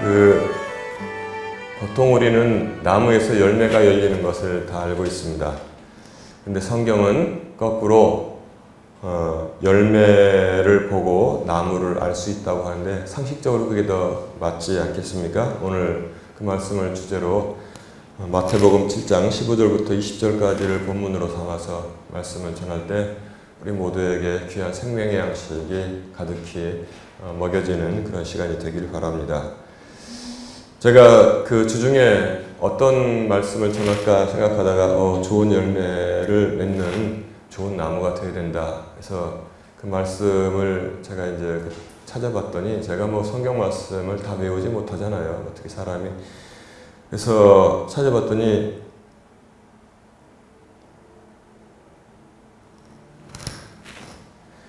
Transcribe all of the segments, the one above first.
그 보통 우리는 나무에서 열매가 열리는 것을 다 알고 있습니다. 근데 성경은 거꾸로 열매를 보고 나무를 알 수 있다고 하는데 상식적으로 그게 더 맞지 않겠습니까? 오늘 그 말씀을 주제로 마태복음 7장 15절부터 20절까지를 본문으로 삼아서 말씀을 전할 때 우리 모두에게 귀한 생명의 양식이 가득히 먹여지는 그런 시간이 되기를 바랍니다. 제가 그 주중에 어떤 말씀을 전할까 생각하다가 좋은 열매를 맺는 좋은 나무가 되어야 된다. 그래서 그 말씀을 제가 이제 찾아봤더니 제가 뭐 성경 말씀을 다 외우지 못하잖아요. 어떻게 사람이. 그래서 찾아봤더니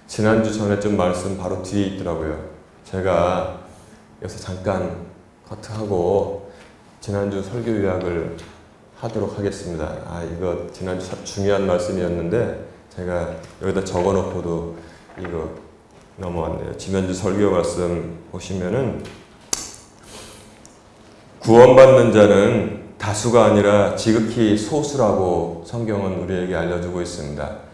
지난주 전에쯤 말씀 바로 뒤에 있더라고요. 제가 여기서 잠깐 커트하고 지난주 설교 요약을 하도록 하겠습니다. 이거 지난주 중요한 말씀이었는데 제가 여기다 적어놓고도 이거 넘어왔네요. 지난주 설교 말씀 보시면은 구원받는 자는 다수가 아니라 지극히 소수라고 성경은 우리에게 알려주고 있습니다.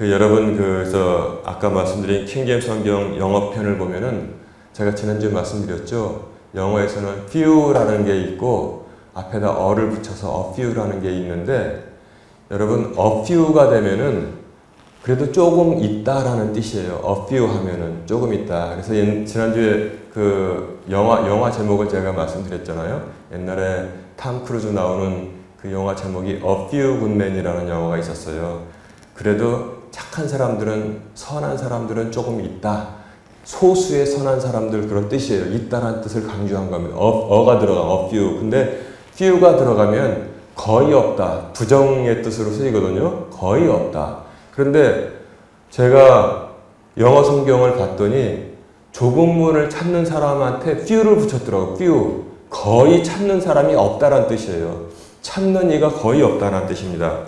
여러분 그래서 아까 말씀드린 킹제임스 성경 영어편을 보면은 제가 지난주에 말씀드렸죠. 영어에서는 few라는 게 있고 앞에다 어를 붙여서 a few라는 게 있는데 여러분 a few가 되면은 그래도 조금 있다라는 뜻이에요. a few 하면은 조금 있다. 그래서 지난주에 그 영화 제목을 제가 말씀드렸잖아요. 옛날에 탐 크루즈 나오는 그 영화 제목이 A Few Good Men이라는 영화가 있었어요. 그래도 착한 사람들은, 선한 사람들은 조금 있다. 소수의 선한 사람들 그런 뜻이에요. 있다라는 뜻을 강조한 겁니다. 어가 들어가, a few. 근데 few가 들어가면 거의 없다. 부정의 뜻으로 쓰이거든요. 거의 없다. 그런데 제가 영어 성경을 봤더니 좁은 문을 찾는 사람한테 few를 붙였더라고요. few. 거의 찾는 사람이 없다라는 뜻이에요. 찾는 이가 거의 없다라는 뜻입니다.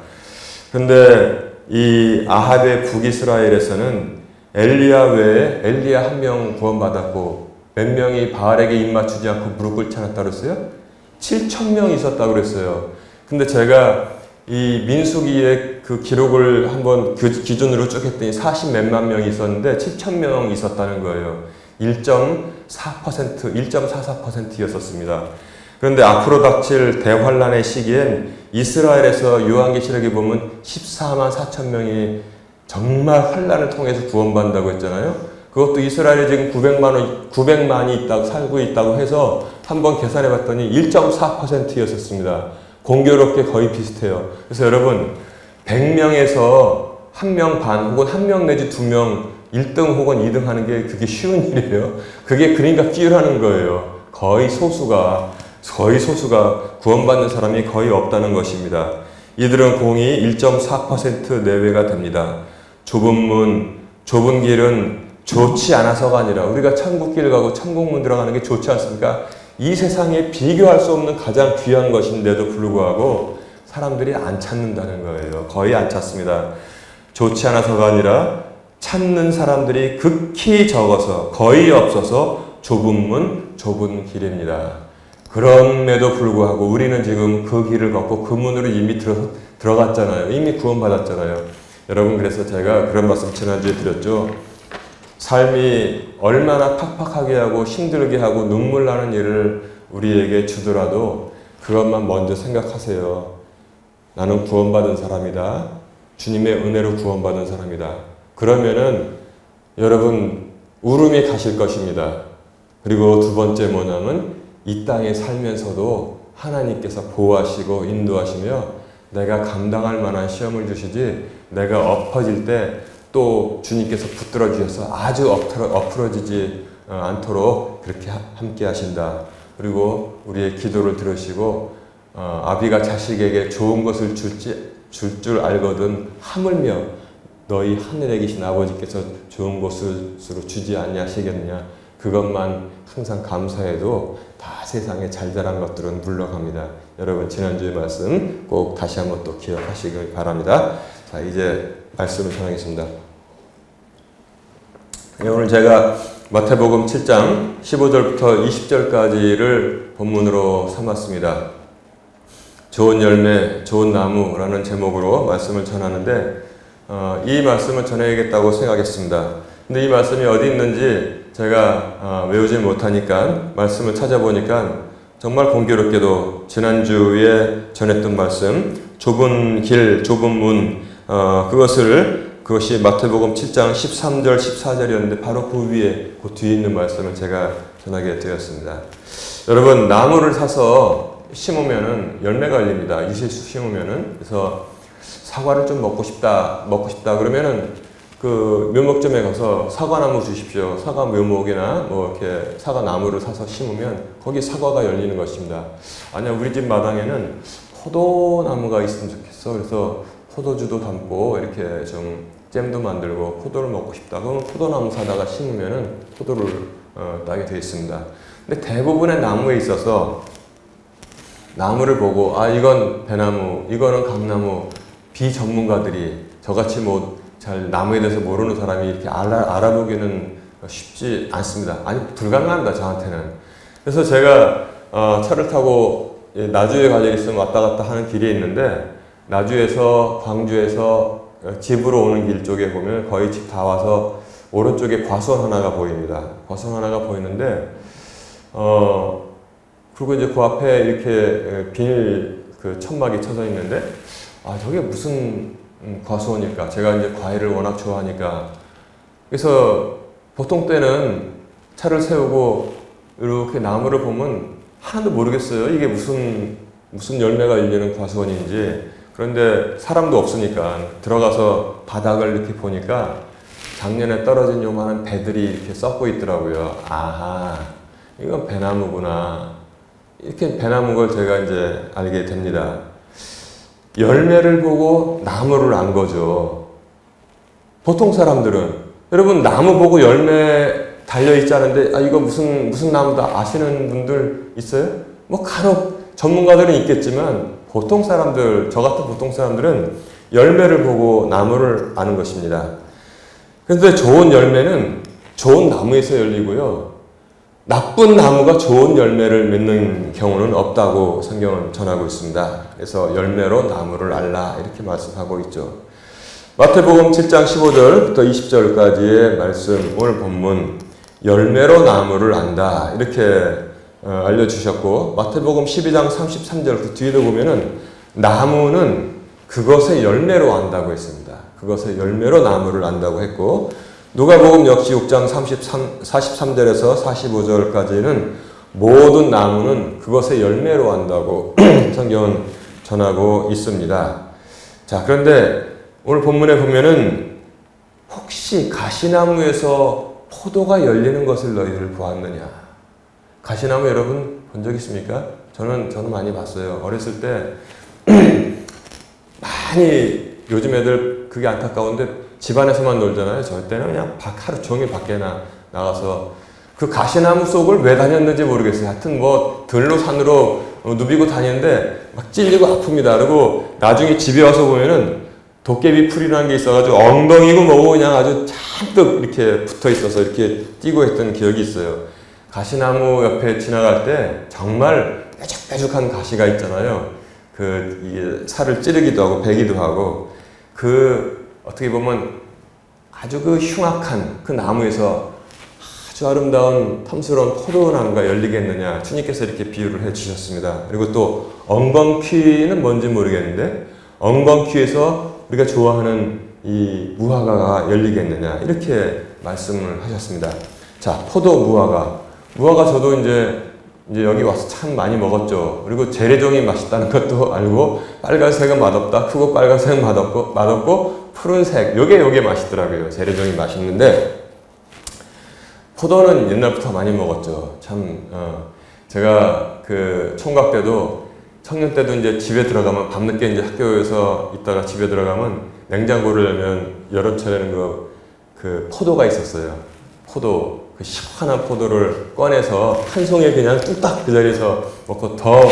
그런데 이 아합의 북이스라엘에서는 엘리야 외에 엘리야 한 명 구원받았고 몇 명이 바알에게 입 맞추지 않고 무릎 꿇지 않았다고 그랬어요? 7,000명이 있었다고 그랬어요. 근데 제가 이 민수기의 그 기록을 한번 그 기준으로 쭉 했더니 40 몇만 명이 있었는데 7,000명 있었다는 거예요. 1.4%, 1.44%였었습니다. 그런데 앞으로 닥칠 대환란의 시기엔 이스라엘에서 요한계시록에 보면 14만 4천 명이 정말 환란을 통해서 구원받는다고 했잖아요. 그것도 이스라엘에 지금 900만이 있다고 살고 있다고 해서 한번 계산해 봤더니 1.4%였었습니다. 공교롭게 거의 비슷해요. 그래서 여러분 100명에서 1명 반 혹은 1명 내지 2명 1등 혹은 2등 하는 게 그게 쉬운 일이에요. 그게 그러니까 few라는 거예요. 거의 소수가 구원받는 사람이 거의 없다는 것입니다. 이들은 공이 1.4% 내외가 됩니다. 좁은 문, 좁은 길은 좋지 않아서가 아니라 우리가 천국길 가고 천국문 들어가는 게 좋지 않습니까? 이 세상에 비교할 수 없는 가장 귀한 것인데도 불구하고 사람들이 안 찾는다는 거예요. 거의 안 찾습니다. 좋지 않아서가 아니라 찾는 사람들이 극히 적어서 거의 없어서 좁은 문, 좁은 길입니다. 그럼에도 불구하고 우리는 지금 그 길을 걷고 그 문으로 이미 들어갔잖아요. 이미 구원받았잖아요. 여러분 그래서 제가 그런 말씀 지난주에 드렸죠. 삶이 얼마나 팍팍하게 하고 힘들게 하고 눈물 나는 일을 우리에게 주더라도 그것만 먼저 생각하세요. 나는 구원받은 사람이다. 주님의 은혜로 구원받은 사람이다. 그러면은 여러분 울음이 가실 것입니다. 그리고 두 번째 뭐냐면 이 땅에 살면서도 하나님께서 보호하시고 인도하시며 내가 감당할 만한 시험을 주시지 내가 엎어질 때 또 주님께서 붙들어 주셔서 아주 엎어지지 않도록 그렇게 함께 하신다. 그리고 우리의 기도를 들으시고 아비가 자식에게 좋은 것을 줄 줄 알거든 하물며 너희 하늘에 계신 아버지께서 좋은 것으로 주지 아니하시겠느냐. 그것만 항상 감사해도 다 세상에 잘 자란 것들은 물러갑니다. 여러분 지난주의 말씀 꼭 다시 한번 또 기억하시길 바랍니다. 자 이제 말씀을 전하겠습니다. 오늘 제가 마태복음 7장 15절부터 20절까지를 본문으로 삼았습니다. 좋은 열매, 좋은 나무라는 제목으로 말씀을 전하는데 이 말씀을 전해야겠다고 생각했습니다. 근데 이 말씀이 어디 있는지 제가 외우지 못하니까 말씀을 찾아보니까 정말 공교롭게도 지난주에 전했던 말씀 좁은 길, 좁은 문 그것이 마태복음 7장 13절, 14절이었는데 바로 그 위에, 그 뒤에 있는 말씀을 제가 전하게 되었습니다. 여러분, 나무를 사서 심으면은 열매가 열립니다. 유실수 심으면은. 그래서 사과를 좀 먹고 싶다 그러면은 그 묘목점에 가서 사과나무 주십시오. 사과 묘목이나 뭐 이렇게 사과나무를 사서 심으면 거기 사과가 열리는 것입니다. 아니야, 우리 집 마당에는 포도나무가 있으면 좋겠어. 그래서 포도주도 담고 이렇게 좀 잼도 만들고 포도를 먹고 싶다. 그러면 포도나무 사다가 심으면은 포도를 따게 되어 있습니다. 근데 대부분의 나무에 있어서 나무를 보고 이건 배나무, 이거는 감나무, 비전문가들이 저같이 뭐 잘 나무에 대해서 모르는 사람이 이렇게 알아보기는 쉽지 않습니다. 아니, 불가능합니다, 저한테는. 그래서 제가 차를 타고 나주에 갈 일이 있으면 왔다 갔다 하는 길이 있는데 나주에서 광주에서 집으로 오는 길 쪽에 보면 거의 집 다 와서 오른쪽에 과수원 하나가 보입니다. 과수원 하나가 보이는데 그리고 이제 그 앞에 이렇게 비닐 그 천막이 쳐져 있는데 저게 무슨 과수원일까? 제가 이제 과일을 워낙 좋아하니까. 그래서 보통 때는 차를 세우고 이렇게 나무를 보면 하나도 모르겠어요. 이게 무슨 열매가 열리는 과수원인지. 그런데 사람도 없으니까 들어가서 바닥을 이렇게 보니까 작년에 떨어진 요만한 배들이 이렇게 썩고 있더라고요. 아하, 이건 배나무구나. 이렇게 배나무 걸 제가 이제 알게 됩니다. 열매를 보고 나무를 안 거죠. 보통 사람들은 여러분 나무 보고 열매 달려있지 않은데 이거 무슨 나무다 아시는 분들 있어요? 뭐 간혹 전문가들은 있겠지만 보통 사람들, 저 같은 보통 사람들은 열매를 보고 나무를 아는 것입니다. 그런데 좋은 열매는 좋은 나무에서 열리고요. 나쁜 나무가 좋은 열매를 맺는 경우는 없다고 성경은 전하고 있습니다. 그래서 열매로 나무를 알라 이렇게 말씀하고 있죠. 마태복음 7장 15절부터 20절까지의 말씀, 오늘 본문 열매로 나무를 안다 이렇게 알려주셨고 마태복음 12장 33절 그 뒤에도 보면은 나무는 그것의 열매로 안다고 했습니다. 그것의 열매로 나무를 안다고 했고 누가복음 역시 6장 43절에서 45절까지는 모든 나무는 그것의 열매로 안다고 성경은 전하고 있습니다. 자, 그런데 오늘 본문에 보면은 혹시 가시나무에서 포도가 열리는 것을 너희들 보았느냐? 가시나무 여러분 본 적 있습니까? 저는 많이 봤어요. 어렸을 때 많이 요즘 애들 그게 안타까운데 집안에서만 놀잖아요. 저 때는 그냥 하루 종일 밖에 나가서 그 가시나무 속을 왜 다녔는지 모르겠어요. 하여튼 뭐 들로 산으로 누비고 다니는데 막 찔리고 아픕니다. 그리고 나중에 집에 와서 보면은 도깨비 풀이라는 게 있어가지고 엉덩이고 뭐고 그냥 아주 잔뜩 이렇게 붙어 있어서 이렇게 뛰고 했던 기억이 있어요. 가시나무 옆에 지나갈 때 정말 뾰족뾰족한 가시가 있잖아요. 이게 살을 찌르기도 하고 베기도 하고 어떻게 보면 아주 흉악한 그 나무에서 아주 아름다운 탐스러운 포도나무가 열리겠느냐 주님께서 이렇게 비유를 해 주셨습니다. 그리고 또 엉겅퀴는 뭔지 모르겠는데 엉겅퀴에서 우리가 좋아하는 이 무화과가 열리겠느냐 이렇게 말씀을 하셨습니다. 자, 포도 무화과 저도 이제 여기 와서 참 많이 먹었죠. 그리고 재래종이 맛있다는 것도 알고 빨간색은 맛없다. 크고 빨간색은 맛없고 푸른색 요게 맛있더라고요. 재래종이 맛있는데 포도는 옛날부터 많이 먹었죠. 참 제가 그 총각 때도 청년 때도 이제 집에 들어가면 밤늦게 이제 학교에서 있다가 집에 들어가면 냉장고를 열면 여름철에는 그 포도가 있었어요. 포도 그 시원한 포도를 꺼내서 한 송이 그냥 뚝딱 그 자리에서 먹고 더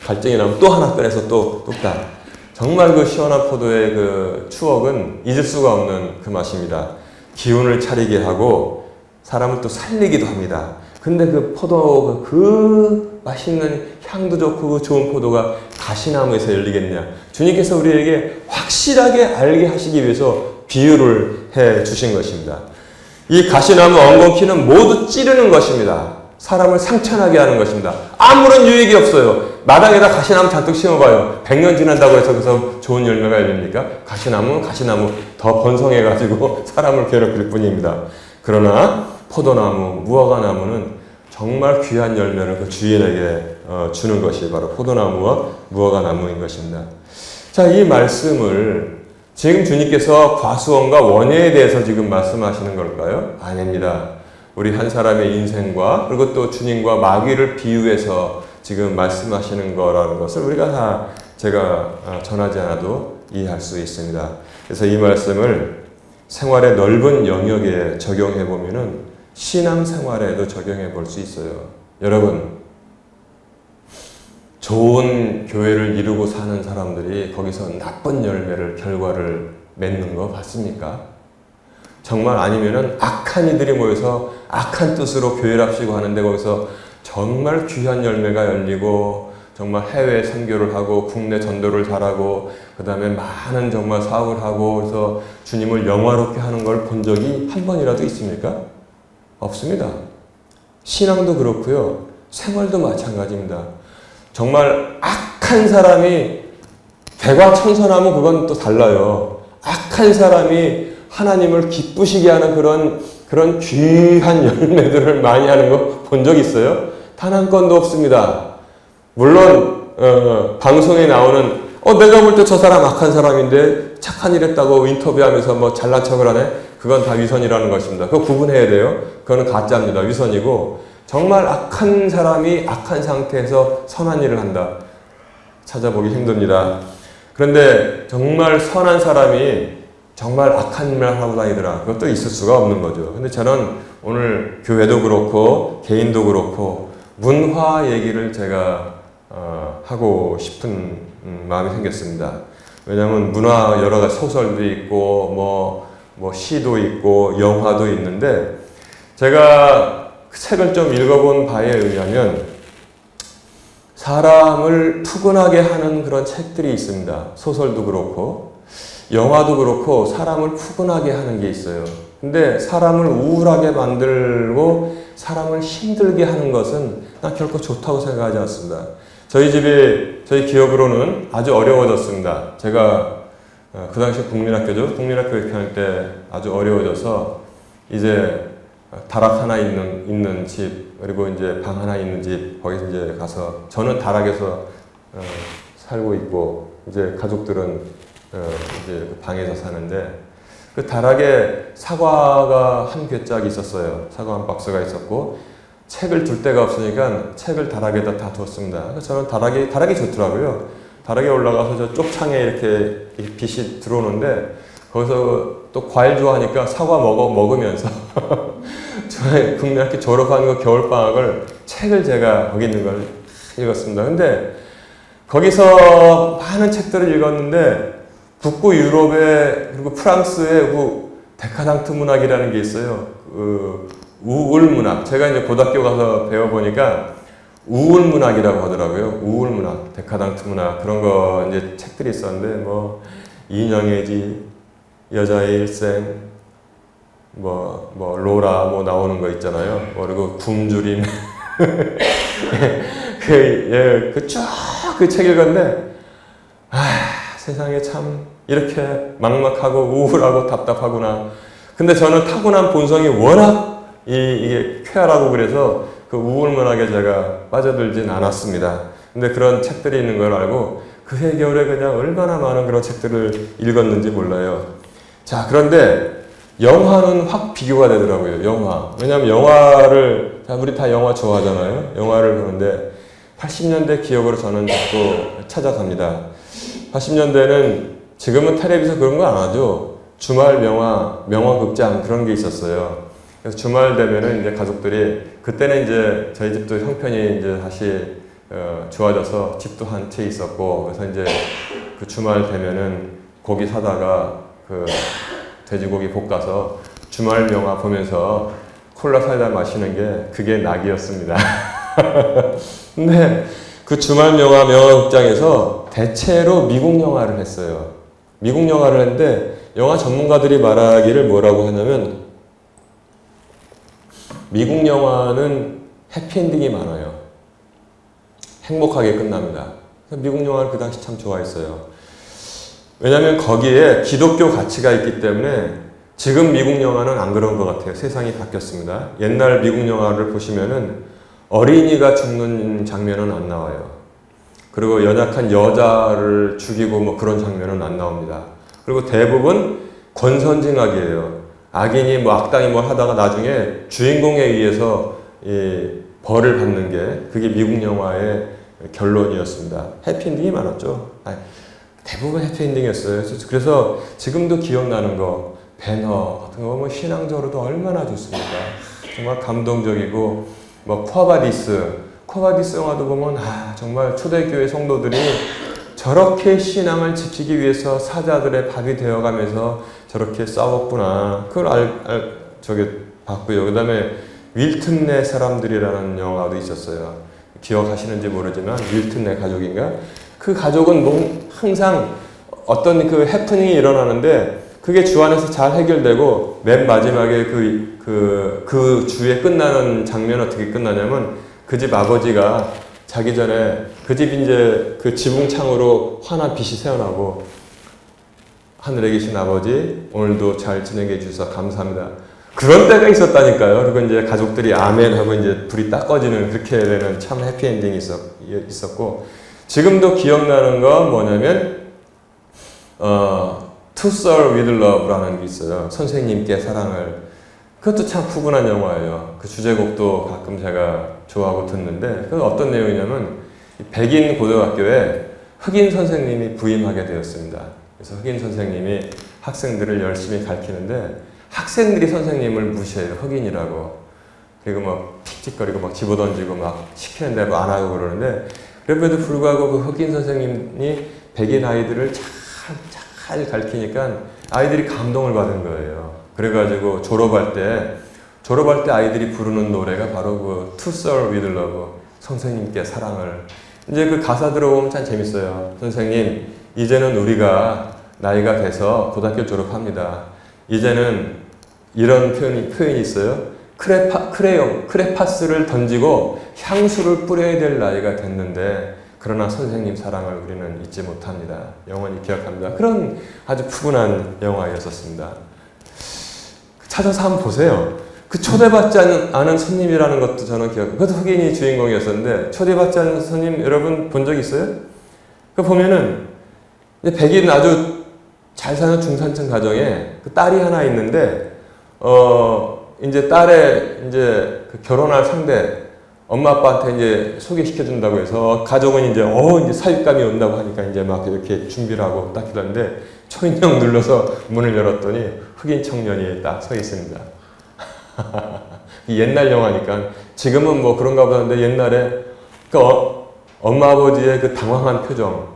갈증이 나면 또 하나 꺼내서 또 뚝딱. 정말 그 시원한 포도의 그 추억은 잊을 수가 없는 그 맛입니다. 기운을 차리게 하고 사람을 또 살리기도 합니다. 근데 그 포도 그 맛있는 향도 좋고 그 좋은 포도가 가시나무에서 열리겠냐? 주님께서 우리에게 확실하게 알게 하시기 위해서 비유를 해 주신 것입니다. 이 가시나무 엉겅퀴는 모두 찌르는 것입니다. 사람을 상처나게 하는 것입니다. 아무런 유익이 없어요. 마당에다 가시나무 잔뜩 심어봐요. 100년 지난다고 해서 그래서 좋은 열매가 열립니까? 가시나무는 가시나무 더 번성해가지고 사람을 괴롭힐 뿐입니다. 그러나 포도나무, 무화과나무는 정말 귀한 열매를 그 주인에게 주는 것이 바로 포도나무와 무화과나무인 것입니다. 자, 이 말씀을 지금 주님께서 과수원과 원예에 대해서 지금 말씀하시는 걸까요? 아닙니다. 우리 한 사람의 인생과 그리고 또 주님과 마귀를 비유해서 지금 말씀하시는 거라는 것을 우리가 다 제가 전하지 않아도 이해할 수 있습니다. 그래서 이 말씀을 생활의 넓은 영역에 적용해 보면은 신앙생활에도 적용해 볼 수 있어요. 여러분, 좋은 교회를 이루고 사는 사람들이 거기서 나쁜 결과를 맺는 거 봤습니까? 정말 아니면은 악한 이들이 모여서 악한 뜻으로 교회랍시고 하는데 거기서 정말 귀한 열매가 열리고 정말 해외 선교를 하고 국내 전도를 잘하고 그 다음에 많은 정말 사업을 하고 그래서 주님을 영화롭게 하는 걸 본 적이 한 번이라도 있습니까? 없습니다. 신앙도 그렇고요. 생활도 마찬가지입니다. 정말 악한 사람이 개과천선하면 그건 또 달라요. 악한 사람이 하나님을 기쁘시게 하는 그런 귀한 열매들을 많이 하는 거 본 적 있어요? 단 한 건도 없습니다. 물론 방송에 나오는 내가 볼 때 저 사람 악한 사람인데 착한 일 했다고 인터뷰하면서 뭐 잘난 척을 하네? 그건 다 위선이라는 것입니다. 그거 구분해야 돼요. 그거는 가짜입니다. 위선이고 정말 악한 사람이 악한 상태에서 선한 일을 한다. 찾아보기 힘듭니다. 그런데 정말 선한 사람이 정말 악한 일을 하고 다니더라. 그것도 있을 수가 없는 거죠. 근데 저는 오늘 교회도 그렇고 개인도 그렇고 문화 얘기를 제가 하고 싶은 마음이 생겼습니다. 왜냐하면 문화 여러 가지 소설도 있고 뭐 시도 있고 영화도 있는데 제가 그 책을 좀 읽어본 바에 의하면 사람을 푸근하게 하는 그런 책들이 있습니다. 소설도 그렇고 영화도 그렇고 사람을 푸근하게 하는 게 있어요. 근데 사람을 우울하게 만들고 사람을 힘들게 하는 것은 난 결코 좋다고 생각하지 않습니다. 저희 기업으로는 아주 어려워졌습니다. 제가 그 당시 국민학교죠. 국민학교 입학할 때 아주 어려워져서 이제 다락 하나 있는 집, 그리고 이제 방 하나 있는 집, 거기서 이제 가서, 저는 다락에서 살고 있고, 이제 가족들은 이제 그 방에서 사는데, 그 다락에 사과가 한 궤짝이 있었어요. 사과 한 박스가 있었고, 책을 둘 데가 없으니까 책을 다락에다 다 뒀습니다. 그래서 저는 다락이 좋더라고요. 다락에 올라가서 저 쪽창에 이렇게 빛이 들어오는데, 거기서 또 과일 좋아하니까 사과 먹으면서 저의 국민학교 졸업하는 거 겨울방학을 책을 제가 거기 있는 걸 읽었습니다. 근데 거기서 많은 책들을 읽었는데 북부 유럽의 그리고 프랑스의 데카당트 문학이라는 게 있어요. 우울 문학. 제가 이제 고등학교 가서 배워보니까 우울 문학이라고 하더라고요. 우울 문학, 데카당트 문학 그런 거 이제 책들이 있었는데 뭐 인형의 집, 여자의 일생, 로라, 나오는 거 있잖아요. 그리고 굶주림. 그 책 읽었는데, 세상에 참, 이렇게 막막하고 우울하고 답답하구나. 근데 저는 타고난 본성이 워낙, 이게 쾌활하고 그래서 그 우울문학에 제가 빠져들진 않았습니다. 근데 그런 책들이 있는 걸 알고, 그 해 겨울에 그냥 얼마나 많은 그런 책들을 읽었는지 몰라요. 자, 그런데 영화는 확 비교가 되더라고요. 영화. 왜냐하면 우리 다 영화 좋아하잖아요. 영화를 보는데 80년대 기억으로 저는 자꾸 찾아갑니다. 80년대는 지금은 텔레비전 그런 거 안 하죠. 주말 명화극장 그런 게 있었어요. 그래서 주말 되면은 이제 가족들이 그때는 이제 저희 집도 형편이 이제 다시 좋아져서 집도 한 채 있었고 그래서 이제 그 주말 되면은 고기 사다가 그 돼지고기 볶아서 주말 명화 보면서 콜라 사이다 마시는 게 그게 낙이었습니다. 근데 그 주말 영화 명화극장에서 대체로 미국 영화를 했어요. 미국 영화를 했는데 영화 전문가들이 말하기를 뭐라고 하냐면 미국 영화는 해피엔딩이 많아요. 행복하게 끝납니다. 미국 영화를 그 당시 참 좋아했어요. 왜냐하면 거기에 기독교 가치가 있기 때문에 지금 미국 영화는 안 그런 것 같아요. 세상이 바뀌었습니다. 옛날 미국 영화를 보시면은 어린이가 죽는 장면은 안 나와요. 그리고 연약한 여자를 죽이고 뭐 그런 장면은 안 나옵니다. 그리고 대부분 권선징악이에요. 악인이 뭐 악당이 뭘 하다가 나중에 주인공에 의해서 벌을 받는 게 그게 미국 영화의 결론이었습니다. 해피엔딩이 많았죠. 대부분 해피엔딩이었어요. 그래서 지금도 기억나는 거 배너 같은 거 뭐 신앙적으로도 얼마나 좋습니까? 정말 감동적이고 뭐 코아바디스 영화도 보면 정말 초대교회 성도들이 저렇게 신앙을 지키기 위해서 사자들의 밥이 되어가면서 저렇게 싸웠구나. 그걸 봤고요. 그 다음에 윌튼네 사람들이라는 영화도 있었어요. 기억하시는지 모르지만 윌튼네 가족인가? 그 가족은 항상 어떤 그 해프닝이 일어나는데 그게 주 안에서 잘 해결되고 맨 마지막에 그 주에 끝나는 장면은 어떻게 끝나냐면 그 집 아버지가 자기 전에 그 집 이제 그 지붕 창으로 환한 빛이 새어나고 하늘에 계신 아버지 오늘도 잘 지내게 해주셔서 감사합니다. 그런 때가 있었다니까요. 그리고 이제 가족들이 아멘 하고 이제 불이 딱 꺼지는 그렇게 되는 참 해피엔딩이 있었고 지금도 기억나는 건 뭐냐면 To Serve with Love라는 게 있어요. 선생님께 사랑을. 그것도 참 푸근한 영화예요. 그 주제곡도 가끔 제가 좋아하고 듣는데 그 어떤 내용이냐면 백인 고등학교에 흑인 선생님이 부임하게 되었습니다. 그래서 흑인 선생님이 학생들을 열심히 가르치는데 학생들이 선생님을 무시해요. 흑인이라고. 그리고 막 틱틱거리고 막 집어던지고 막 시키는 대로 안 하고 그러는데 그럼에도 불구하고 그 흑인 선생님이 백인 아이들을 잘 가르치니까 아이들이 감동을 받은 거예요. 그래가지고 졸업할 때 아이들이 부르는 노래가 바로 그 To Serve with Love, 선생님께 사랑을. 이제 그 가사 들어보면 참 재밌어요. 선생님, 이제는 우리가 나이가 돼서 고등학교 졸업합니다. 이제는 이런 표현이 있어요. 크레파스를 던지고 향수를 뿌려야 될 나이가 됐는데 그러나 선생님 사랑을 우리는 잊지 못합니다. 영원히 기억합니다. 그런 아주 푸근한 영화였었습니다. 찾아서 한번 보세요. 그 초대받지 않은 손님이라는 것도 저는 그것도 흑인이 주인공이었었는데 초대받지 않은 손님 여러분 본 적 있어요? 그 보면은 백인 아주 잘 사는 중산층 가정에 그 딸이 하나 있는데 이제 딸의 이제 그 결혼할 상대 엄마 아빠한테 이제 소개시켜 준다고 해서 가족은 이제 사윗감이 온다고 하니까 이제 막 이렇게 준비를 하고 딱 기다렸는데 초인종 눌러서 문을 열었더니 흑인 청년이 딱 서 있습니다. 옛날 영화니까 지금은 뭐 그런가 보는데 옛날에 그 엄마 아버지의 그 당황한 표정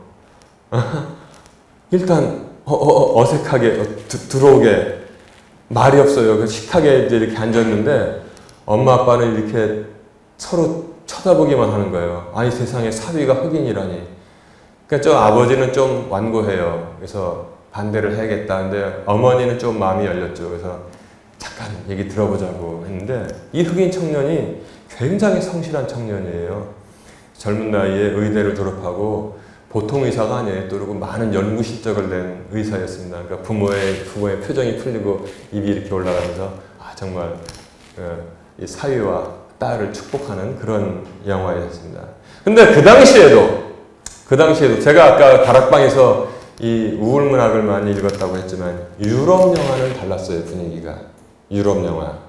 일단 어색하게 들어오게 말이 없어요. 그 식탁에 이제 이렇게 앉았는데 엄마 아빠는 이렇게 서로 쳐다보기만 하는 거예요. 아니 세상에 사위가 흑인이라니. 그러니까 저 아버지는 좀 완고해요. 그래서 반대를 해야겠다. 근데 어머니는 좀 마음이 열렸죠. 그래서 잠깐 얘기 들어보자고 했는데 이 흑인 청년이 굉장히 성실한 청년이에요. 젊은 나이에 의대를 졸업하고 보통 의사가 아니에요. 또 그리고 많은 연구 실적을 낸 의사였습니다. 그러니까 부모의 표정이 풀리고 입이 이렇게 올라가면서 정말 이 사위와 딸을 축복하는 그런 영화였습니다. 근데 그 당시에도 제가 아까 다락방에서 이 우울문학을 많이 읽었다고 했지만 유럽 영화는 달랐어요. 분위기가. 유럽 영화.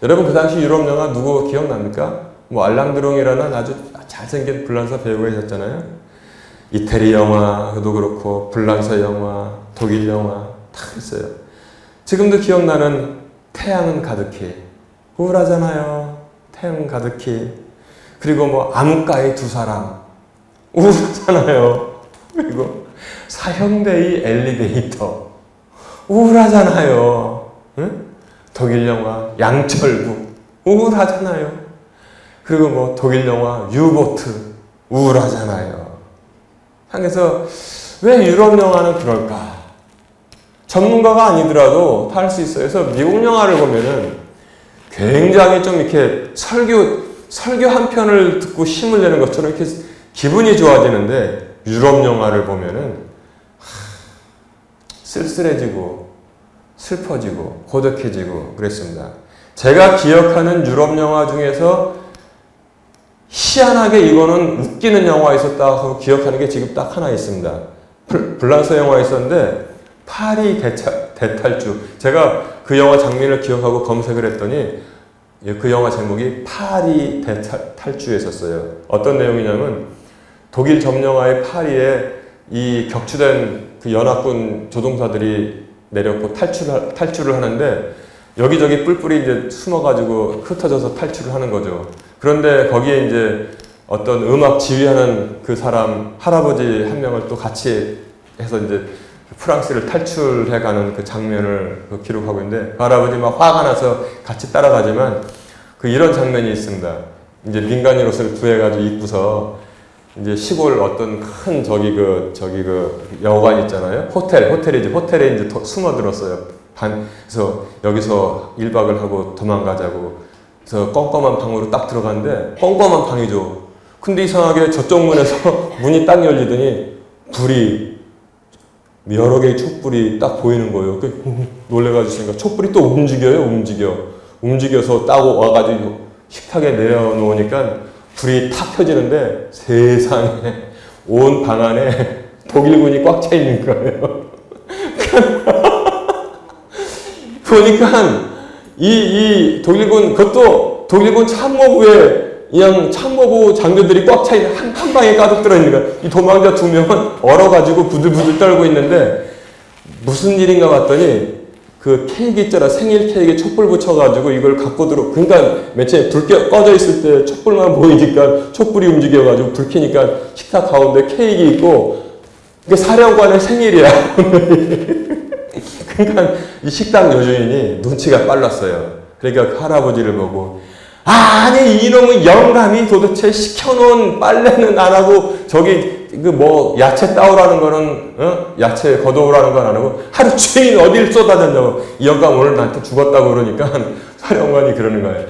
여러분 그 당시 유럽 영화 누구 기억납니까? 뭐 알랑드롱이라는 아주 잘생긴 불란서 배우가 있었잖아요. 이태리 영화도 그렇고 불란서 영화, 독일 영화 다 있어요. 지금도 기억나는 태양은 가득히. 우울하잖아요. 태양 가득히. 그리고 뭐 암흑가의 두 사람. 우울하잖아요. 그리고 사형대의 엘리베이터. 우울하잖아요. 응? 독일 영화 양철구. 우울하잖아요. 그리고 뭐 독일 영화 유보트 우울하잖아요. 그래서 왜 유럽 영화는 그럴까? 전문가가 아니더라도 다 할 수 있어요. 그래서 미국 영화를 보면은 굉장히 좀 이렇게 설교 한 편을 듣고 힘을 내는 것처럼 이렇게 기분이 좋아지는데 유럽 영화를 보면은 쓸쓸해지고 슬퍼지고 고독해지고 그랬습니다. 제가 기억하는 유럽 영화 중에서 희한하게 이거는 웃기는 영화가 있었다 하고 기억하는 게 지금 딱 하나 있습니다. 불란서 영화가 있었는데 파리 대탈주. 제가 그 영화 장면을 기억하고 검색을 했더니 그 영화 제목이 파리 대탈주였었어요. 어떤 내용이냐면 독일 점령하의 파리에 이 격추된 그 연합군 조종사들이 내렸고 탈출을 하는데 여기저기 뿔뿔이 이제 숨어가지고 흩어져서 탈출을 하는 거죠. 그런데 거기에 이제 어떤 음악 지휘하는 그 사람 할아버지 한 명을 또 같이 해서 이제 프랑스를 탈출해가는 그 장면을 기록하고 있는데 그 할아버지 막 화가 나서 같이 따라가지만 그 이런 장면이 있습니다. 이제 민간인옷을 구해가지고 입고서 이제 시골 어떤 큰 여관 있잖아요. 호텔에 이제 숨어들었어요. 그래서 여기서 1박을 하고 도망가자고. 그래서 껌껌한 방으로 딱 들어갔는데 껌껌한 방이죠. 근데 이상하게 저쪽 문에서 문이 딱 열리더니 불이 여러 개의 촛불이 딱 보이는 거예요. 놀래가지고 촛불이 또 움직여서 딱 와가지고 식탁에 내려놓으니까 불이 탁 켜지는데 세상에 온 방 안에 독일군이 꽉 차 있는 거예요. 보니까 이 독일군, 그것도 독일군 참모부에 그냥 참모부 장교들이 꽉 차 있는 한 방에 가득 들어있는 거야. 이 도망자 2명은 얼어가지고 부들부들 떨고 있는데 무슨 일인가 봤더니 그 케이크 있잖아. 생일 케이크에 촛불 붙여가지고 이걸 갖고 그러니까 맨 처음에 불 꺼져 있을 때 촛불만 보이니까 촛불이 움직여가지고 불 켜니까 식탁 가운데 케이크 있고 그게 사령관의 생일이야. 그러니까 이 식당 여주인이 눈치가 빨랐어요. 그러니까 그 할아버지를 보고 아니 이놈의 영감이 도대체 시켜놓은 빨래는 안 하고 저기 야채 따오라는 거는 야채 걷어오라는 건 안 하고 하루 종일 어딜 쏟아졌냐고. 이 영감 오늘 나한테 죽었다고 그러니까 사령관이 그러는 거예요.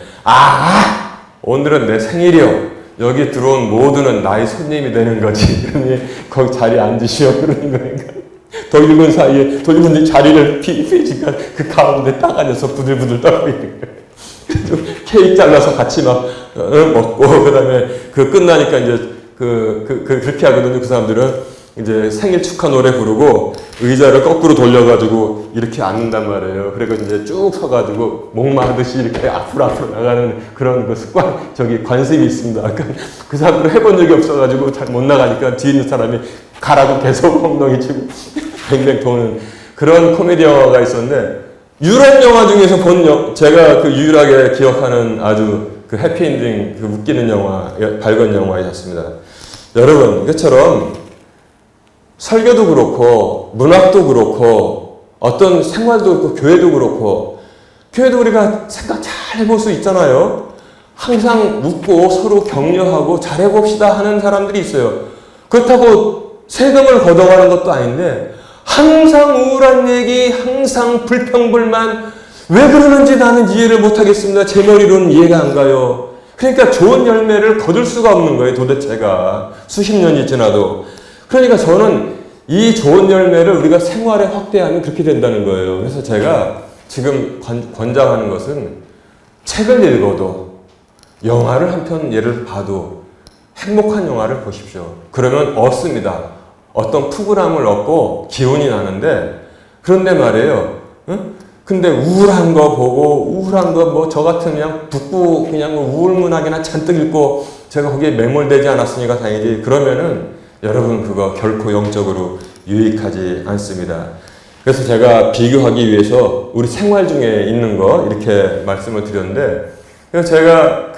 오늘은 내 생일이요. 여기 들어온 모두는 나의 손님이 되는 거지. 그러니 거기 자리에 앉으시오 그러는 거니까. 독일군 사이에 독일군들이 자리를 피니까 그 가운데 딱 앉아서 부들부들 떨고 있는 거예요. 케이크 잘라서 같이 막 먹고 그다음에 끝나니까 이제 그렇게 하거든요. 그 사람들은 이제 생일 축하 노래 부르고 의자를 거꾸로 돌려가지고 이렇게 앉는단 말이에요. 그리고 이제 쭉 서가지고 목마르듯이 이렇게 앞으로 나가는 그런 습관, 관습이 있습니다. 그러니까 그 사람들은 해본 적이 없어가지고 잘 못 나가니까 뒤에 있는 사람이 가라고 계속 엉덩이 치고 뱅뱅 도는 그런 코미디 영화가 있었는데 유럽 영화 중에서 제가 유일하게 기억하는 아주 해피엔딩, 웃기는 영화, 밝은 영화이었습니다. 여러분, 이것처럼 설교도 그렇고, 문학도 그렇고, 어떤 생활도 그렇고, 교회도 우리가 생각 잘 해볼 수 있잖아요. 항상 웃고 서로 격려하고 잘해봅시다 하는 사람들이 있어요. 그렇다고 세금을 걷어가는 것도 아닌데, 항상 우울한 얘기, 항상 불평불만, 왜 그러는지 나는 이해를 못하겠습니다. 제 머리로는 이해가 안 가요. 그러니까 좋은 열매를 거둘 수가 없는 거예요, 도대체가. 수십 년이 지나도. 그러니까 저는 이 좋은 열매를 우리가 생활에 확대하면 그렇게 된다는 거예요. 그래서 제가 지금 권장하는 것은 책을 읽어도, 영화를 한 편 예를 봐도 행복한 영화를 보십시오. 그러면 얻습니다. 어떤 푸근함을 얻고 기운이 나는데, 그런데 말이에요. 근데 우울한 거 보고, 저 같은 그냥 북부 그냥 우울문학이나 잔뜩 읽고 제가 거기에 매몰되지 않았으니까 다행이지. 그러면은 여러분 그거 결코 영적으로 유익하지 않습니다. 그래서 제가 비교하기 위해서 우리 생활 중에 있는 거 이렇게 말씀을 드렸는데, 그래서 제가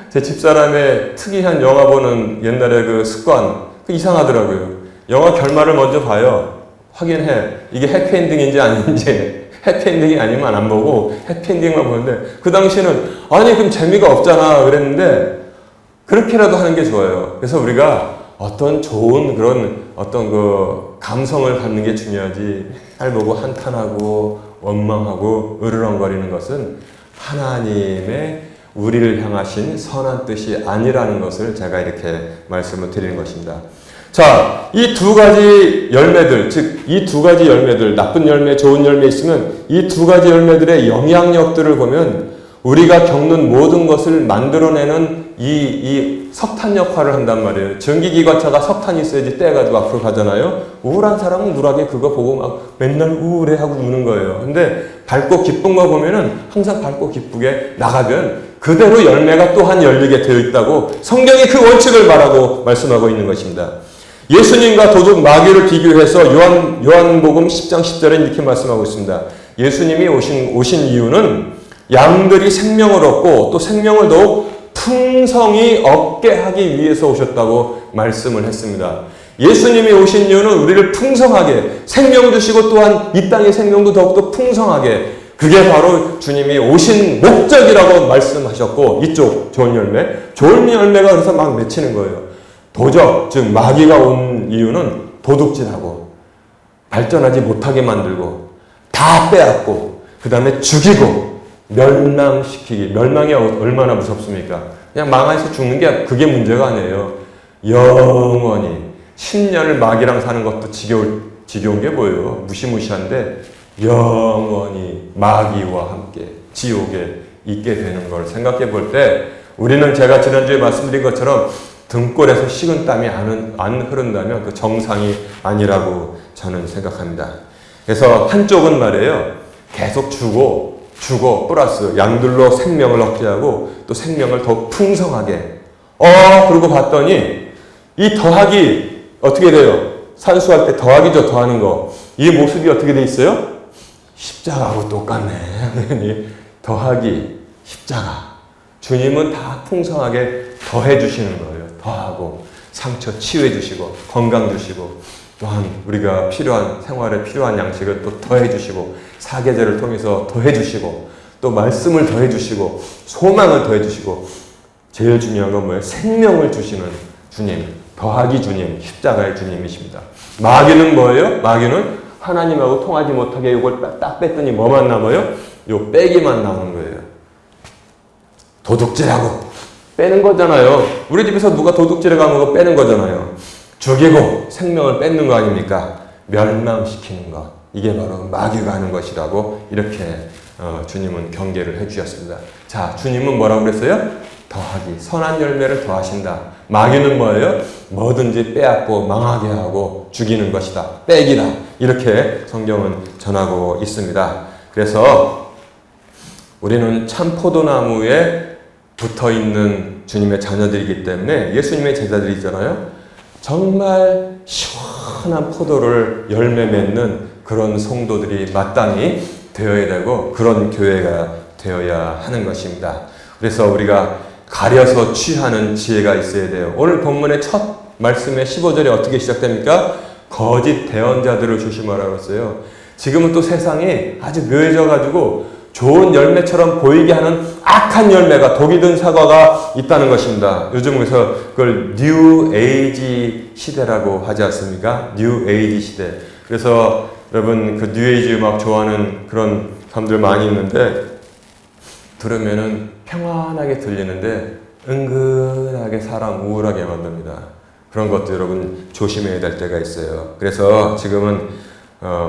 제 집사람의 특이한 영화 보는 옛날에 습관, 이상하더라고요. 영화 결말을 먼저 봐요. 확인해. 이게 해피엔딩인지 아닌지. 해피엔딩이 아니면 안 보고 해피엔딩만 보는데 그 당시에는 아니 그럼 재미가 없잖아 그랬는데 그렇게라도 하는 게 좋아요. 그래서 우리가 어떤 좋은 그런 어떤 그 감성을 갖는 게 중요하지 잘 보고 한탄하고 원망하고 으르렁거리는 것은 하나님의 우리를 향하신 선한 뜻이 아니라는 것을 제가 이렇게 말씀을 드리는 것입니다. 자, 이 두 가지 열매들, 즉 이 두 가지 열매들, 나쁜 열매, 좋은 열매 있으면 이 두 가지 열매들의 영향력들을 보면 우리가 겪는 모든 것을 만들어내는 이 석탄 역할을 한단 말이에요. 전기기관차가 석탄이 있어야지 떼가지고 앞으로 가잖아요. 우울한 사람은 우울하게 그거 보고 막 맨날 우울해하고 우는 거예요. 근데 밝고 기쁜 거 보면은 항상 밝고 기쁘게 나가면 그대로 열매가 또한 열리게 되어 있다고 성경이 그 원칙을 말씀하고 있는 것입니다. 예수님과 도둑 마귀를 비교해서 요한복음 10장 10절에 이렇게 말씀하고 있습니다. 예수님이 오신 이유는 양들이 생명을 얻고 또 생명을 더욱 풍성히 얻게 하기 위해서 오셨다고 말씀을 했습니다. 예수님이 오신 이유는 우리를 풍성하게 생명 주시고 또한 이 땅의 생명도 더욱더 풍성하게 그게 바로 주님이 오신 목적이라고 말씀하셨고 이쪽 좋은 열매가 그래서 막 맺히는 거예요. 도적, 즉 마귀가 온 이유는 도둑질하고 발전하지 못하게 만들고 다 빼앗고 그 다음에 죽이고 멸망시키기. 멸망이 얼마나 무섭습니까? 그냥 망해서 죽는 게 그게 문제가 아니에요. 영원히 10년을 마귀랑 사는 것도 지겨운 게 뭐예요? 무시무시한데 영원히 마귀와 함께 지옥에 있게 되는 걸 생각해 볼 때 우리는 제가 지난주에 말씀드린 것처럼 등골에서 식은 땀이 안 흐른다면 그 정상이 아니라고 저는 생각합니다. 그래서 한쪽은 말이에요. 계속 주고 플러스 양들로 생명을 얻게 하고 또 생명을 더 풍성하게 그러고 봤더니 이 더하기 어떻게 돼요? 산수할 때 더하기죠. 더하는 거. 이 모습이 어떻게 돼 있어요? 십자가하고 똑같네. 더하기 십자가. 주님은 다 풍성하게 더해 주시는 거예요. 더하고 상처 치유해 주시고 건강 주시고 또한 우리가 생활에 필요한 양식을 또 더해 주시고 사계절을 통해서 더해 주시고 또 말씀을 더해 주시고 소망을 더해 주시고 제일 중요한 건 뭐예요? 생명을 주시는 주님, 더하기 주님, 십자가의 주님이십니다. 마귀는 뭐예요? 마귀는 하나님하고 통하지 못하게 이걸 딱 뺐더니 뭐만 남아요? 요 빼기만 남은 거예요. 도둑질하고 빼는 거잖아요. 우리 집에서 누가 도둑질해 가면 그거 빼는 거잖아요. 죽이고 생명을 뺏는 거 아닙니까? 멸망시키는 것. 이게 바로 마귀가 하는 것이라고 이렇게 주님은 경계를 해주셨습니다. 자, 주님은 뭐라고 그랬어요? 더하기, 선한 열매를 더하신다. 마귀는 뭐예요? 뭐든지 빼앗고 망하게 하고 죽이는 것이다. 빼기다. 이렇게 성경은 전하고 있습니다. 그래서 우리는 참 포도나무에 붙어있는 주님의 자녀들이기 때문에 예수님의 제자들이잖아요. 정말 시원한 포도를 열매 맺는 그런 성도들이 마땅히 되어야 되고 그런 교회가 되어야 하는 것입니다. 그래서 우리가 가려서 취하는 지혜가 있어야 돼요. 오늘 본문의 첫 말씀의 15절에 어떻게 시작됩니까? 거짓 대언자들을 조심하라고 했어요. 지금은 또 세상이 아주 묘해져가지고 좋은 열매처럼 보이게 하는 악한 열매가 독이 든 사과가 있다는 것입니다. 요즘 그래서 그걸 뉴 에이지 시대라고 하지 않습니까? 뉴 에이지 시대. 그래서 여러분 그 뉴 에이지 음악 좋아하는 그런 사람들 많이 있는데 들으면은 평안하게 들리는데 은근하게 사람 우울하게 만듭니다. 그런 것도 여러분 조심해야 될 때가 있어요. 그래서 지금은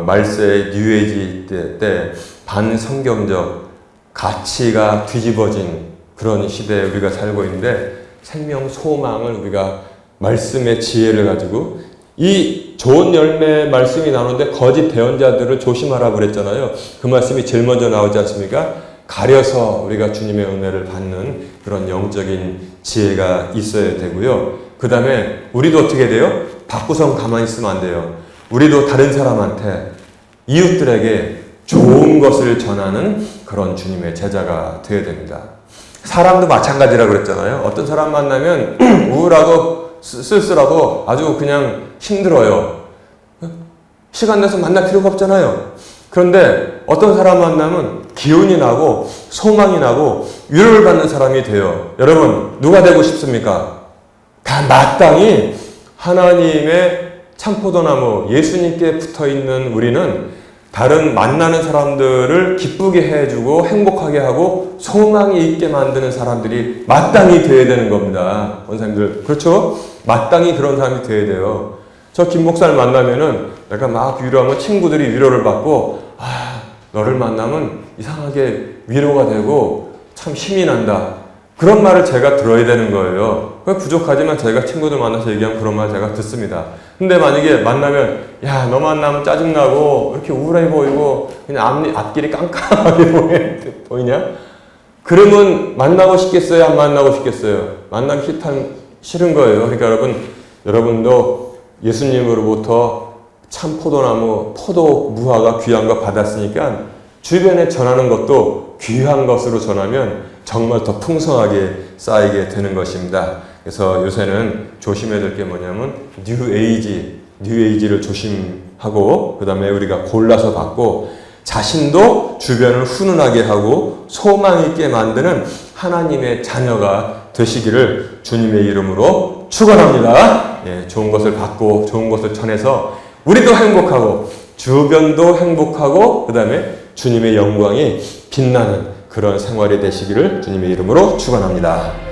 말세의 뉴에이지 때 반성경적 가치가 뒤집어진 그런 시대에 우리가 살고 있는데 생명 소망을 우리가 말씀의 지혜를 가지고 이 좋은 열매 말씀이 나오는데 거짓 대언자들을 조심하라고 그랬잖아요. 그 말씀이 제일 먼저 나오지 않습니까? 가려서 우리가 주님의 은혜를 받는 그런 영적인 지혜가 있어야 되고요. 그 다음에 우리도 어떻게 돼요? 받고선 가만히 있으면 안 돼요. 우리도 다른 사람한테 이웃들에게 좋은 것을 전하는 그런 주님의 제자가 되어야 됩니다. 사람도 마찬가지라고 그랬잖아요. 어떤 사람 만나면 우울하고 쓸쓸하고 아주 그냥 힘들어요. 시간 내서 만날 필요가 없잖아요. 그런데 어떤 사람 만나면 기운이 나고 소망이 나고 위로를 받는 사람이 돼요. 여러분 누가 되고 싶습니까? 다 마땅히 하나님의 참포도나무 예수님께 붙어있는 우리는 다른 만나는 사람들을 기쁘게 해주고 행복하게 하고 소망이 있게 만드는 사람들이 마땅히 되어야 되는 겁니다. 원사님들 그렇죠? 마땅히 그런 사람이 되어야 돼요. 저 김 목사를 만나면은 내가 막 위로하면 친구들이 위로를 받고 너를 만나면 이상하게 위로가 되고 참 힘이 난다. 그런 말을 제가 들어야 되는 거예요. 부족하지만 제가 친구들 만나서 얘기하면 그런 말 제가 듣습니다. 근데 만약에 만나면 야, 너 만나면 짜증나고 이렇게 우울해 보이고 그냥 앞길이 깜깜하게 보이냐? 그러면 만나고 싶겠어요? 안 만나고 싶겠어요? 만나기 싫은 거예요. 그러니까 여러분도 예수님으로부터 참 포도나무, 포도 무화과 귀한 거 받았으니까 주변에 전하는 것도 귀한 것으로 전하면 정말 더 풍성하게 쌓이게 되는 것입니다. 그래서 요새는 조심해야 될 게 뭐냐면 뉴에이지를 조심하고 그 다음에 우리가 골라서 받고 자신도 주변을 훈훈하게 하고 소망 있게 만드는 하나님의 자녀가 되시기를 주님의 이름으로 축원합니다. 예, 좋은 것을 받고 좋은 것을 전해서 우리도 행복하고 주변도 행복하고 그 다음에 주님의 영광이 빛나는 그런 생활이 되시기를 주님의 이름으로 축원합니다.